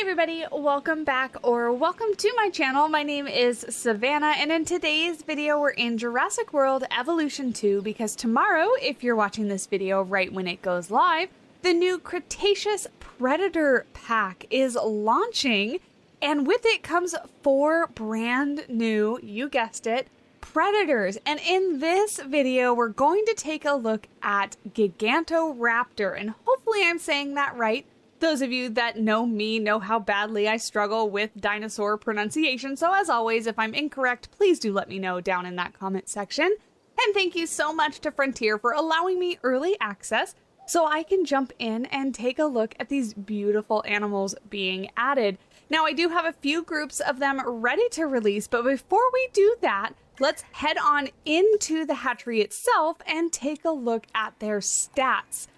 everybody, welcome back or welcome to my channel. My name is Savannah and in today's video we're in Jurassic World Evolution 2 because tomorrow, if you're watching this video right when it goes live, the new Cretaceous Predator pack is launching and with it comes 4 brand new, you guessed it, predators. And in this video we're going to take a look at Gigantoraptor, and hopefully I'm saying that right. Those of you that know me know how badly I struggle with dinosaur pronunciation, so as always, if I'm incorrect, please do let me know down in that comment section. And thank you so much to Frontier for allowing me early access so I can jump in and take a look at these beautiful animals being added. Now, I do have a few groups of them ready to release, but before we do that, let's head on into the hatchery itself and take a look at their stats.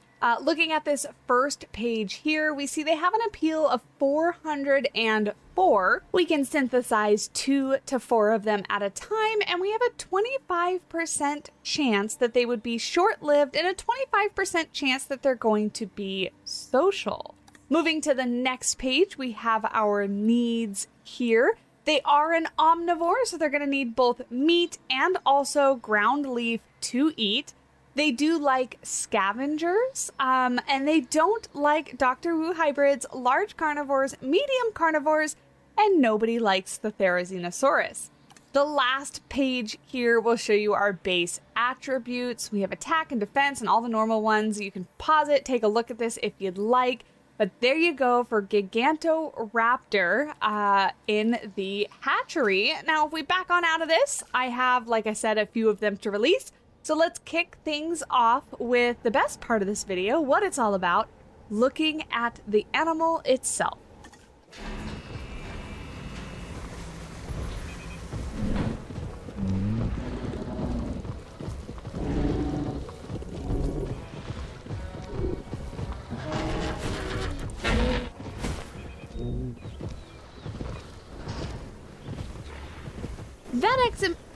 Looking at this first page here, we see they have an appeal of 404. We can synthesize 2 to 4 of them at a time, and we have a 25% chance that they would be short-lived and a 25% chance that they're going to be social. Moving to the next page, we have our needs here. They are an omnivore, so they're going to need both meat and also ground leaf to eat. They do like scavengers, and they don't like Dr. Wu hybrids, large carnivores, medium carnivores, and nobody likes the Therizinosaurus. The last page here will show you our base attributes. We have attack and defense and all the normal ones. You can pause it, take a look at this if you'd like. But there you go for Gigantoraptor in the hatchery. Now, if we back on out of this, I have, like I said, a few of them to release. So let's kick things off with the best part of this video, what it's all about, looking at the animal itself. That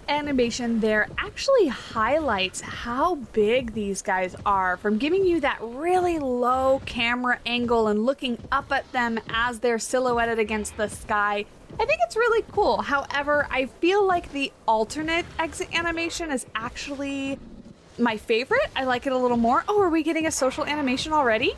animation there actually highlights how big these guys are, from giving you that really low camera angle and looking up at them as they're silhouetted against the sky. I think it's really cool. However, I feel like the alternate exit animation is actually my favorite. I like it a little more. Oh, are we getting a social animation already?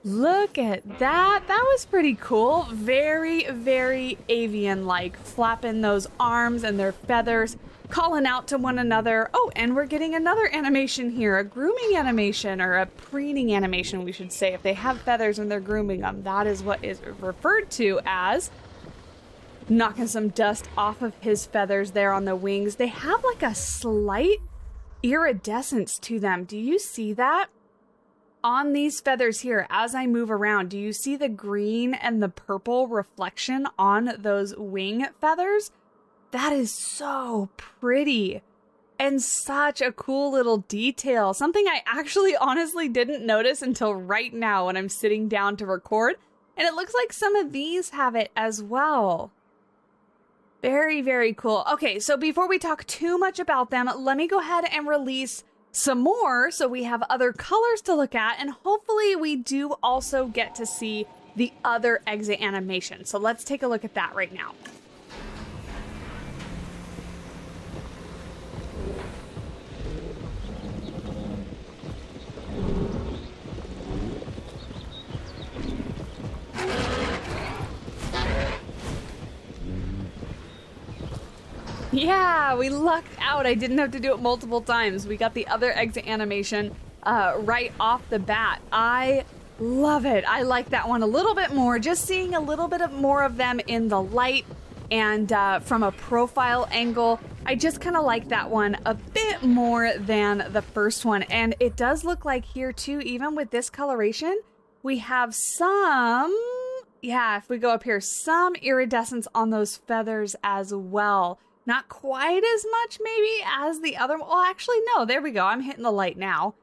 Look at that. That was pretty cool. Very, very avian-like, flapping those arms and their feathers, calling out to one another. Oh, and we're getting another animation here, a grooming animation, or a preening animation, we should say. If they have feathers and they're grooming them, that is what is referred to as. Knocking some dust off of his feathers there on the wings. They have like a slight iridescence to them. Do you see that? On these feathers here, as I move around, do you see the green and the purple reflection on those wing feathers? That is so pretty and such a cool little detail. Something I actually honestly didn't notice until right now when I'm sitting down to record. And it looks like some of these have it as well. Very, very cool. Okay, so before we talk too much about them, let me go ahead and release some more so we have other colors to look at, and hopefully we do also get to see the other exit animation. So let's take a look at that right now. Yeah, we lucked out. I didn't have to do it multiple times. We got the other exit animation right off the bat. I love it. I like that one a little bit more. Just seeing a little bit more of them in the light and from a profile angle. I just kind of like that one a bit more than the first one. And it does look like here too, even with this coloration, we have some, yeah, if we go up here, some iridescence on those feathers as well. Not quite as much maybe as the other. Well, actually, no, there we go. I'm hitting the light now.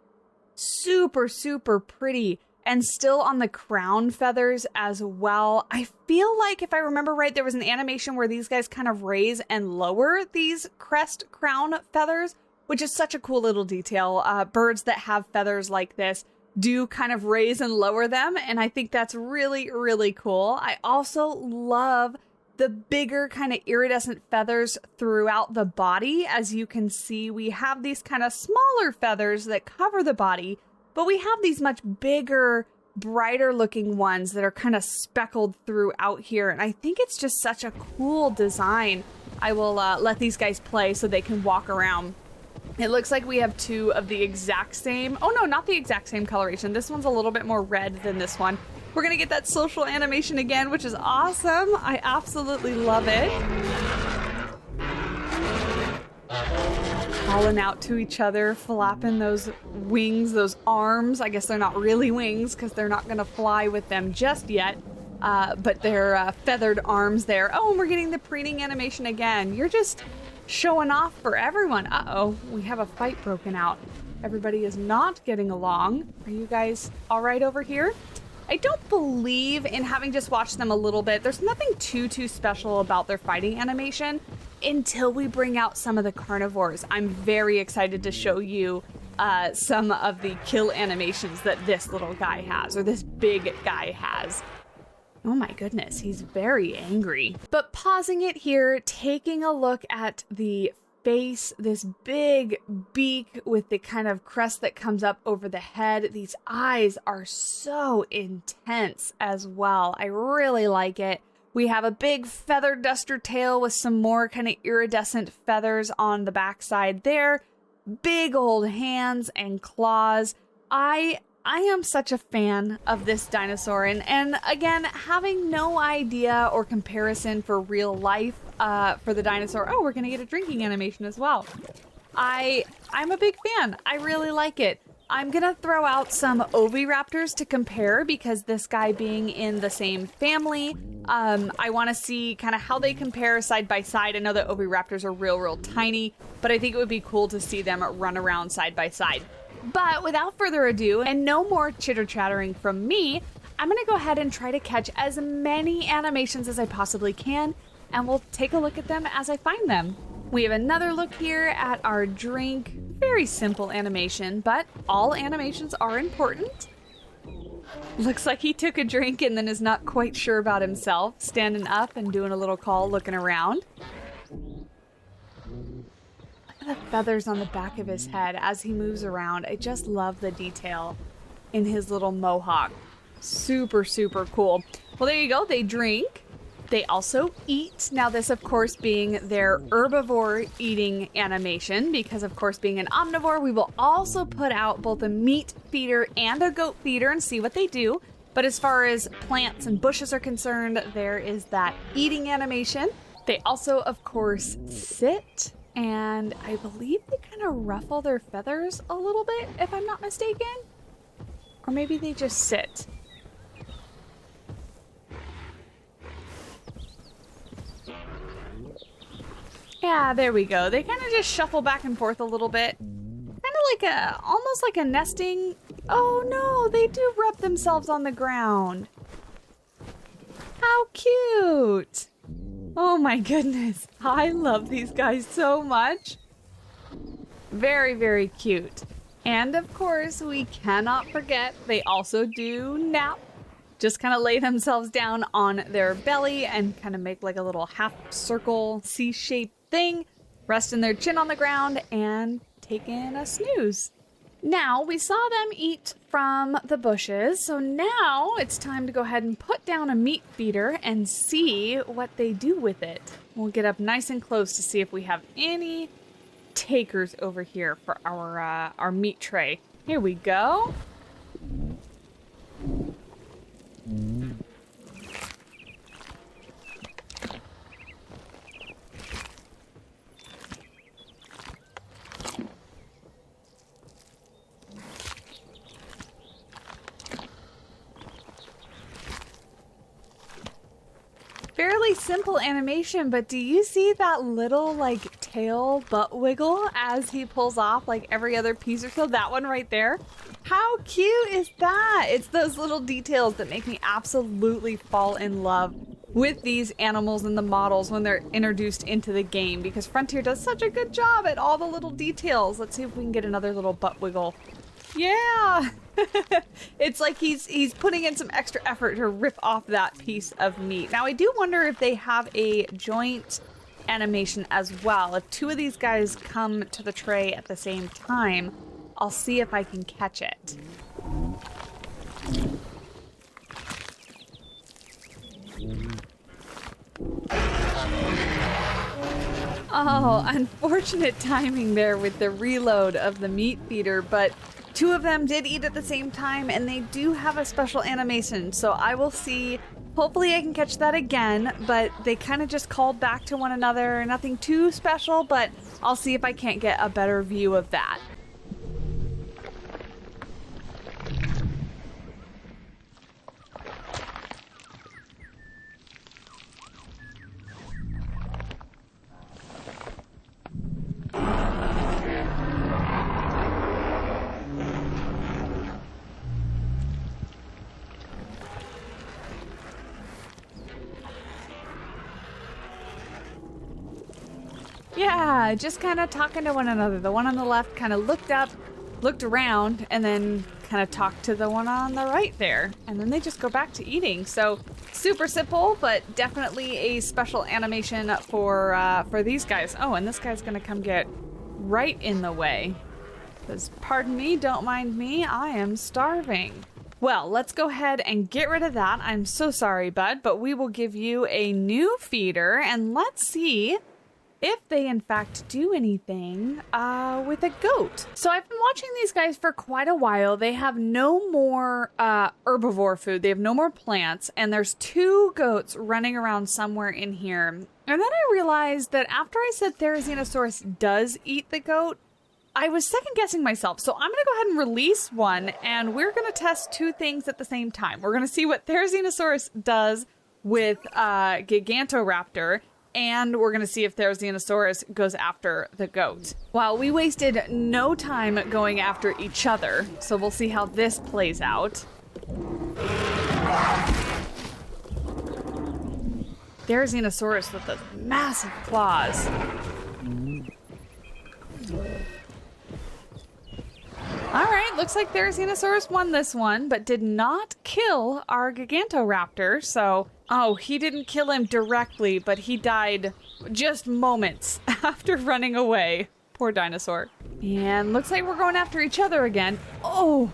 Super, super pretty. And still on the crown feathers as well. I feel like if I remember right, there was an animation where these guys kind of raise and lower these crest crown feathers, which is such a cool little detail. Birds that have feathers like this do kind of raise and lower them, and I think that's really, really cool. I also love the bigger kind of iridescent feathers throughout the body. As you can see, we have these kind of smaller feathers that cover the body, but we have these much bigger, brighter looking ones that are kind of speckled throughout here, and I think it's just such a cool design. I will let these guys play so they can walk around. It looks like we have two of the exact same, oh no, not the exact same coloration. This one's a little bit more red than this one. We're gonna get that social animation again, which is awesome. I absolutely love it. Calling out to each other, flapping those wings, those arms. I guess they're not really wings because they're not gonna fly with them just yet. But they're feathered arms there. Oh, and we're getting the preening animation again. You're just showing off for everyone. Uh-oh, we have a fight broken out. Everybody is not getting along. Are you guys all right over here? I don't believe, in having just watched them a little bit, there's nothing too special about their fighting animation until we bring out some of the carnivores. I'm very excited to show you some of the kill animations that this little guy has, or this big guy has. Oh my goodness, he's very angry. But pausing it here, taking a look at the face, this big beak with the kind of crest that comes up over the head. These eyes are so intense as well. I really like it. We have a big feather duster tail with some more kind of iridescent feathers on the backside there. Big old hands and claws. I am such a fan of this dinosaur, and again, having no idea or comparison for real life for the dinosaur. Oh, we're gonna get a drinking animation as well. I'm a big fan. I really like it. I'm gonna throw out some oviraptors to compare because this guy being in the same family, I want to see kind of how they compare side by side. I know that oviraptors are real tiny, but I think it would be cool to see them run around side by side. But without further ado, and no more chitter-chattering from me, I'm going to go ahead and try to catch as many animations as I possibly can, and we'll take a look at them as I find them. We have another look here at our drink. Very simple animation, but all animations are important. Looks like he took a drink and then is not quite sure about himself, standing up and doing a little call, looking around. The feathers on the back of his head as he moves around. I just love the detail in his little mohawk. Super cool. Well, there you go. They drink. They also eat. Now this, of course, being their herbivore eating animation, because of course being an omnivore, we will also put out both a meat feeder and a goat feeder and see what they do. But as far as plants and bushes are concerned, there is that eating animation. They also, of course, sit. And I believe they kind of ruffle their feathers a little bit, if I'm not mistaken. Or maybe they just sit. Yeah, there we go. They kind of just shuffle back and forth a little bit. Kind of like almost like a nesting. Oh no, they do rub themselves on the ground. How cute. Oh my goodness, I love these guys so much. Very cute. And of course, we cannot forget they also do nap. Just kind of lay themselves down on their belly and kind of make like a little half circle C-shaped thing, resting their chin on the ground and taking a snooze. Now, we saw them eat from the bushes, so now it's time to go ahead and put down a meat feeder and see what they do with it. We'll get up nice and close to see if we have any takers over here for our meat tray. Here we go. Fairly simple animation, but do you see that little like tail butt wiggle as he pulls off like every other piece or so? That one right there. How cute is that? It's those little details that make me absolutely fall in love with these animals and the models when they're introduced into the game, because Frontier does such a good job at all the little details. Let's see if we can get another little butt wiggle. Yeah! It's like he's putting in some extra effort to rip off that piece of meat. Now I do wonder if they have a joint animation as well. If two of these guys come to the tray at the same time, I'll see if I can catch it. Oh, unfortunate timing there with the reload of the meat feeder, but two of them did eat at the same time, and they do have a special animation, so I will see. Hopefully I can catch that again, but they kind of just called back to one another. Nothing too special, but I'll see if I can't get a better view of that. Yeah, just kind of talking to one another. The one on the left kind of looked up, looked around, and then kind of talked to the one on the right there. And then they just go back to eating. So super simple, but definitely a special animation for these guys. Oh, and this guy's gonna come get right in the way. Says, pardon me, don't mind me, I am starving. Well, let's go ahead and get rid of that. I'm so sorry, bud, but we will give you a new feeder, and let's see if they in fact do anything with a goat. So I've been watching these guys for quite a while. They have no more herbivore food. They have no more plants, and there's two goats running around somewhere in here. And then I realized that after I said Therizinosaurus does eat the goat, I was second guessing myself. So I'm gonna go ahead and release one, and we're gonna test two things at the same time. We're gonna see what Therizinosaurus does with Gigantoraptor, and we're gonna see if Therizinosaurus goes after the goat. Well, we wasted no time going after each other, so we'll see how this plays out. Therizinosaurus with those massive claws. Alright, looks like Therizinosaurus won this one, but did not kill our Gigantoraptor, so... Oh, he didn't kill him directly, but he died just moments after running away. Poor dinosaur. And looks like we're going after each other again. Oh!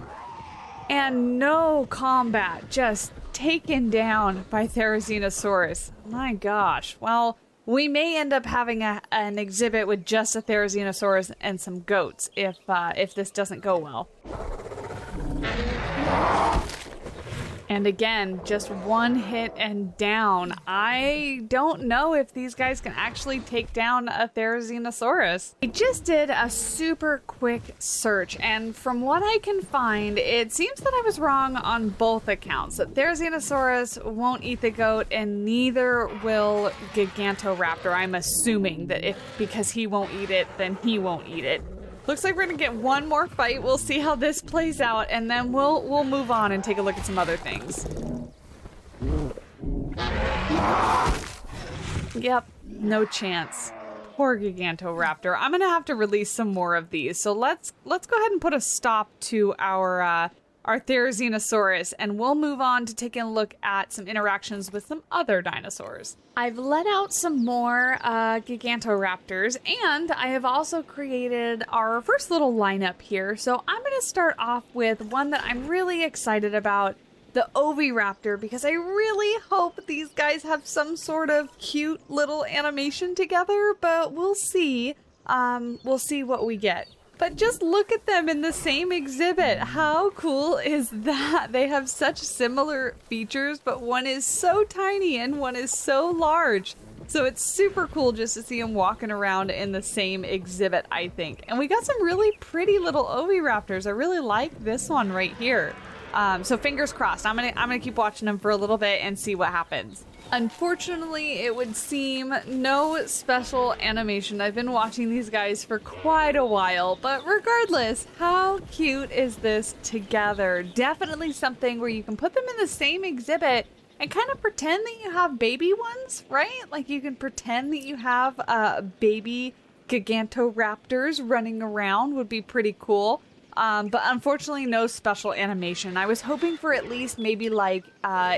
And no combat, just taken down by Therizinosaurus. My gosh. Well, we may end up having an exhibit with just a Therizinosaurus and some goats if this doesn't go well. And again, just one hit and down. I don't know if these guys can actually take down a Therizinosaurus. I just did a super quick search, and from what I can find, it seems that I was wrong on both accounts. That Therizinosaurus won't eat the goat, and neither will Gigantoraptor. I'm assuming that because he won't eat it, then he won't eat it. Looks like we're gonna get one more fight. We'll see how this plays out, and then we'll move on and take a look at some other things. Yep, no chance. Poor Gigantoraptor. I'm gonna have to release some more of these. So let's go ahead and put a stop to our Therizinosaurus, and we'll move on to taking a look at some interactions with some other dinosaurs. I've let out some more Gigantoraptors, and I have also created our first little lineup here. So I'm going to start off with one that I'm really excited about, the Oviraptor, because I really hope these guys have some sort of cute little animation together, but we'll see. We'll see what we get. But just look at them in the same exhibit. How cool is that? They have such similar features, but one is so tiny and one is so large. So it's super cool just to see them walking around in the same exhibit, I think. And we got some really pretty little Oviraptors. I really like this one right here. So fingers crossed. I'm gonna keep watching them for a little bit and see what happens. Unfortunately, it would seem no special animation. I've been watching these guys for quite a while, but regardless, how cute is this together? Definitely something where you can put them in the same exhibit and kind of pretend that you have baby ones, right? Like you can pretend that you have baby Gigantoraptors running around would be pretty cool. But unfortunately, no special animation. I was hoping for at least maybe like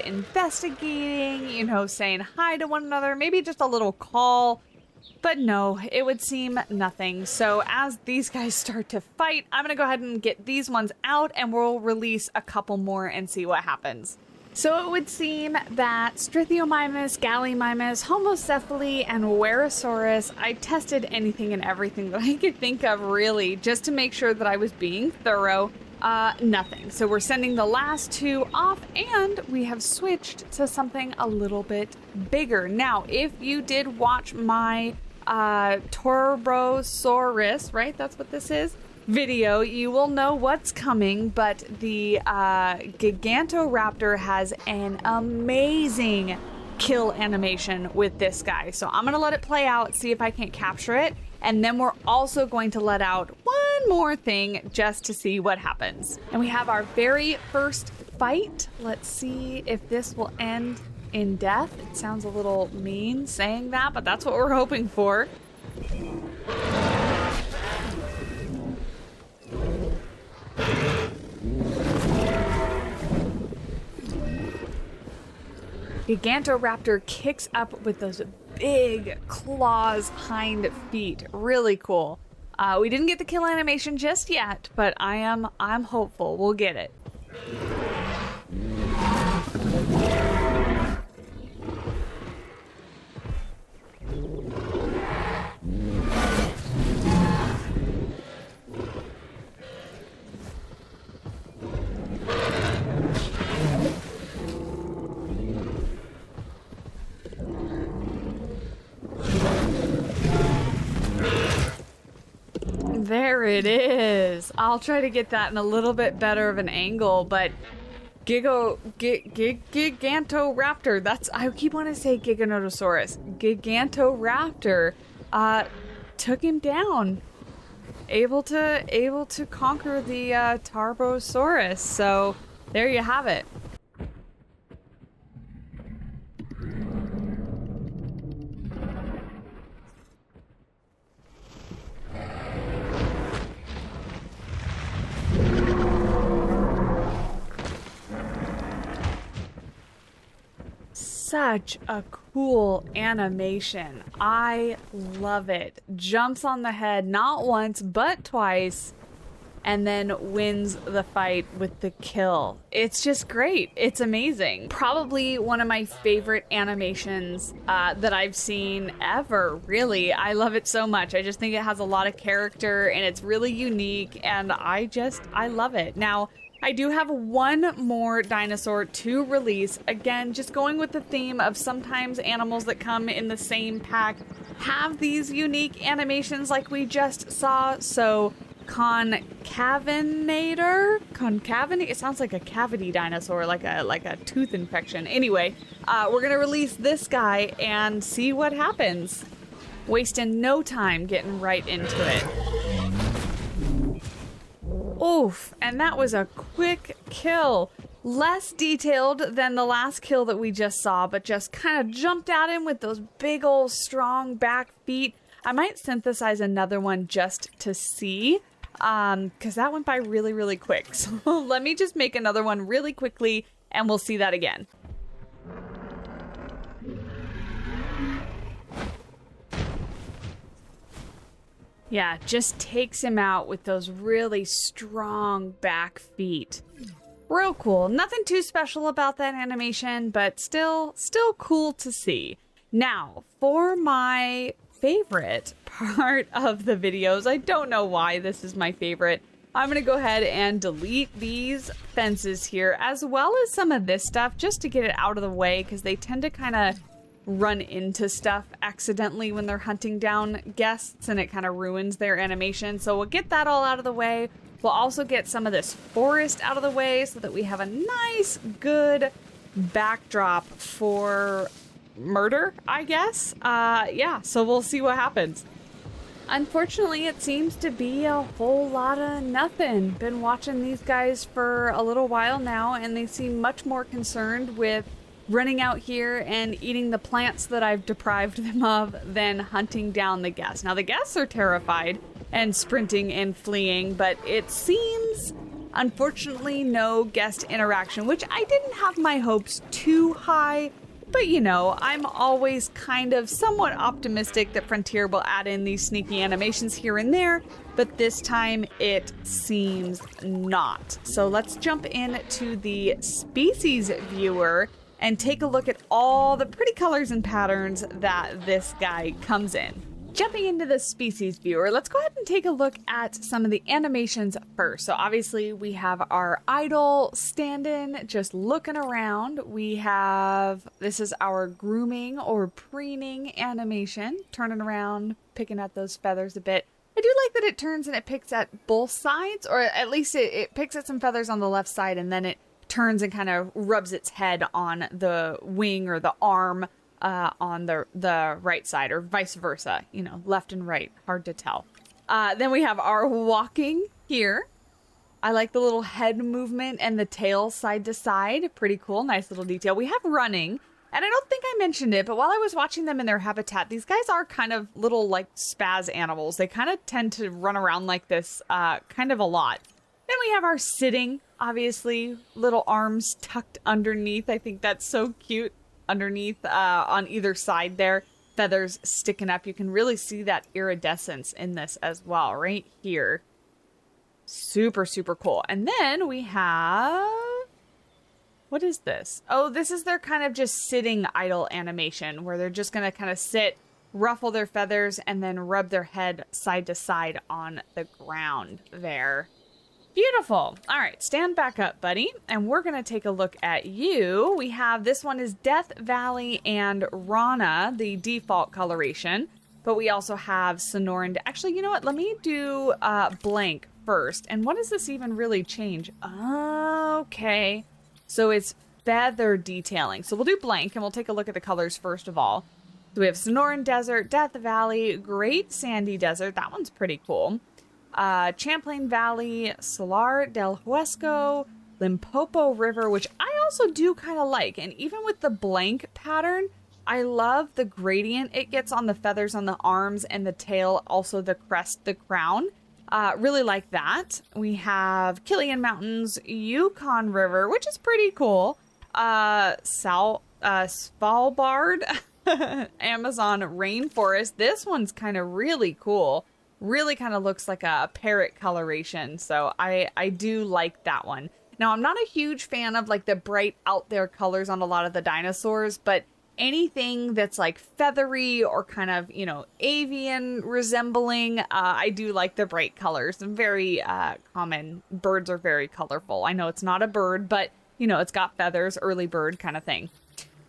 investigating, you know, saying hi to one another, maybe just a little call. But no, it would seem nothing. So as these guys start to fight, I'm going to go ahead and get these ones out and we'll release a couple more and see what happens. So it would seem that Strithiomymus, Gallimimus, Homocephaly, and Werosaurus, I tested anything and everything that I could think of really just to make sure that I was being thorough. Nothing. So we're sending the last two off and we have switched to something a little bit bigger. Now, if you did watch my Tarbosaurus, right? That's what this is. Video, you will know what's coming, but the Gigantoraptor has an amazing kill animation with this guy. So I'm gonna let it play out, see if I can't capture it, and then we're also going to let out one more thing just to see what happens. And we have our very first fight. Let's see if this will end in death. It sounds a little mean saying that, but that's what we're hoping for. Gigantoraptor kicks up with those big claws hind feet. Really cool. We didn't get the kill animation just yet, but I'm hopeful we'll get it. There it is. I'll try to get that in a little bit better of an angle, but Gigantoraptor, that's, I keep wanting to say Giganotosaurus. Gigantoraptor took him down. Able to conquer the Tarbosaurus. So there you have it. Such a cool animation. I love it. Jumps on the head not once but twice and then wins the fight with the kill. It's just great. It's amazing. Probably one of my favorite animations that I've seen ever, really. I love it so much. I just think it has a lot of character and it's really unique and I love it. Now, I do have one more dinosaur to release. Again, just going with the theme of sometimes animals that come in the same pack have these unique animations like we just saw. So Concavenator? It sounds like a cavity dinosaur, like a tooth infection. Anyway, we're gonna release this guy and see what happens. Wasting no time getting right into it. Oof, and that was a quick kill. Less detailed than the last kill that we just saw, but just kind of jumped at him with those big old strong back feet. I might synthesize another one just to see, because that went by really, really quick. So let me just make another one really quickly, and we'll see that again. Yeah, just takes him out with those really strong back feet. Real cool. Nothing too special about that animation, but still cool to see. Now, for my favorite part of the videos, I don't know why this is my favorite. I'm going to go ahead and delete these fences here, as well as some of this stuff, just to get it out of the way, because they tend to kind of run into stuff accidentally when they're hunting down guests and it kind of ruins their animation. So we'll get that all out of the way. We'll also get some of this forest out of the way so that we have a nice, good backdrop for murder, I guess. Yeah, so we'll see what happens. Unfortunately, it seems to be a whole lot of nothing. Been watching these guys for a little while now and they seem much more concerned with running out here and eating the plants that I've deprived them of, then hunting down the guests. Now the guests are terrified and sprinting and fleeing, but it seems, unfortunately, no guest interaction, which I didn't have my hopes too high. But you know, I'm always kind of somewhat optimistic that Frontier will add in these sneaky animations here and there, but this time it seems not. So let's jump into the species viewer and take a look at all the pretty colors and patterns that this guy comes in. Jumping into the species viewer, let's go ahead and take a look at some of the animations first. So obviously we have our idle stand-in, just looking around. We have, this is our grooming or preening animation, turning around, picking at those feathers a bit. I do like that it turns and it picks at both sides, or at least it picks at some feathers on the left side and then it turns and kind of rubs its head on the wing or the arm on the right side, or vice versa, you know, left and right, hard to tell. Then we have our walking here. I like the little head movement and the tail side to side. Pretty cool, nice little detail. We have running, and I don't think I mentioned it, but while I was watching them in their habitat, these guys are kind of little like spaz animals. They kind of tend to run around like this kind of a lot. Then we have our sitting, obviously, little arms tucked underneath. I think that's so cute. Underneath on either side there, feathers sticking up. You can really see that iridescence in this as well, right here. Super, super cool. And then we have, what is this? Oh, this is their kind of just sitting idle animation where they're just going to kind of sit, ruffle their feathers, and then rub their head side to side on the ground there. Beautiful. All right, stand back up, buddy. And we're going to take a look at you. We have, this one is Death Valley and Rana, the default coloration. But we also have Sonoran. Actually, you know what? Let me do blank first. And what does this even really change? Okay. So it's feather detailing. So we'll do blank and we'll take a look at the colors first of all. So we have Sonoran Desert, Death Valley, Great Sandy Desert. That one's pretty cool. Champlain Valley, Salar del Huesco, Limpopo River, which I also do kind of like. And even with the blank pattern, I love the gradient it gets on the feathers on the arms and the tail, also the crest, the crown. Really like that. We have Killian Mountains, Yukon River, which is pretty cool. Svalbard, Amazon rainforest. This one's kind of really cool. Really kind of looks like a parrot coloration, so I do like that one. Now, I'm not a huge fan of like the bright out there colors on a lot of the dinosaurs, but anything that's like feathery or kind of, you know, avian resembling, I do like the bright colors. Very common. Birds are very colorful. I know it's not a bird, but, you know, it's got feathers, early bird kind of thing.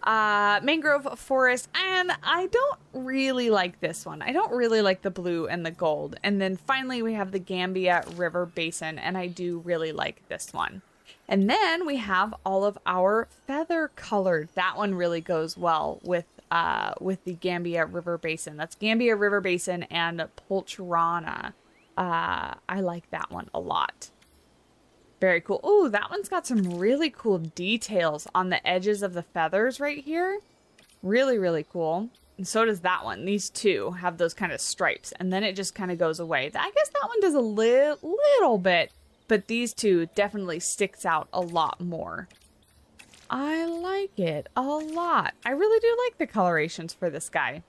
Mangrove forest, and I don't really like this one. I don't really like the blue and the gold. And then finally we have the Gambia River Basin, and I do really like this one. And then we have all of our feather colored. That one really goes well with the Gambia River Basin. That's Gambia River Basin and Poltrona. I like that one a lot. Very cool. Oh, that one's got some really cool details on the edges of the feathers right here. Really, really cool. And so does that one. These two have those kind of stripes, and then it just kind of goes away. I guess that one does a little bit, but these two definitely sticks out a lot more. I like it a lot. I really do like the colorations for this guy.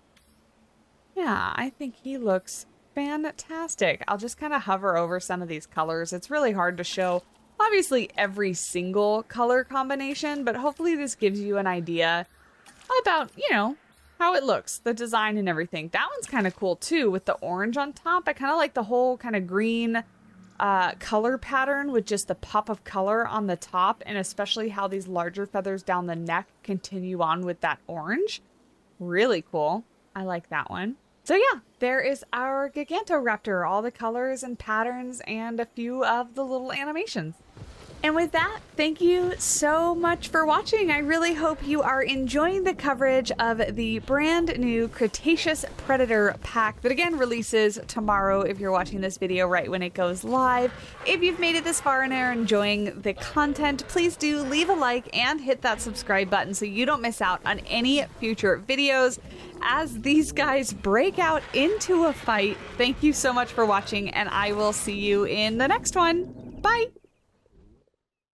Yeah, I think he looks fantastic. I'll just kind of hover over some of these colors. It's really hard to show obviously every single color combination, but hopefully this gives you an idea about, you know, how it looks, the design and everything. That one's kind of cool too with the orange on top. I kind of like the whole kind of green color pattern with just the pop of color on the top, and especially how these larger feathers down the neck continue on with that orange. Really cool. I like that one. So yeah, there is our Gigantoraptor, all the colors and patterns and a few of the little animations. And with that, thank you so much for watching. I really hope you are enjoying the coverage of the brand new Cretaceous Predator pack that again releases tomorrow if you're watching this video right when it goes live. If you've made it this far and are enjoying the content, please do leave a like and hit that subscribe button so you don't miss out on any future videos as these guys break out into a fight. Thank you so much for watching, and I will see you in the next one. Bye!